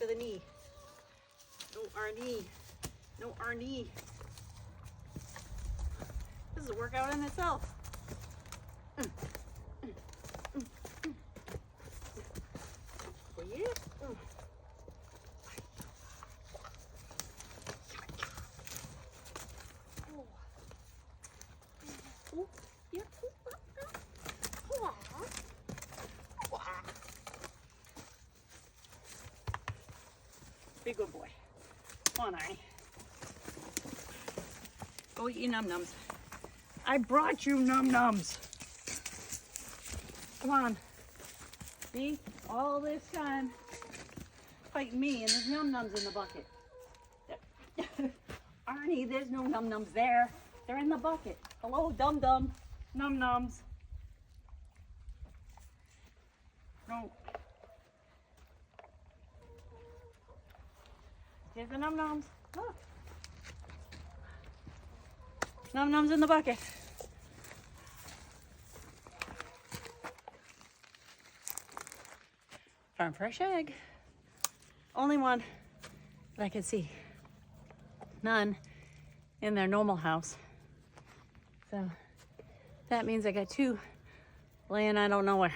to the knee. No R&E. No R&E. This is a workout in itself. Oh yeah. Oh, yeah. Be a good boy. Come on, Arnie. Go eat your num-nums. I brought you num-nums. Come on. See? All this time fighting me and there's num-nums in the bucket. Arnie, there's no num-nums there. They're in the bucket. Hello, dum-dum. Num-nums. No. Here's the num-nums. Look. Num-nums in the bucket. Farm fresh egg. Only one that I can see. None in their normal house. So that means I got two laying I don't know where.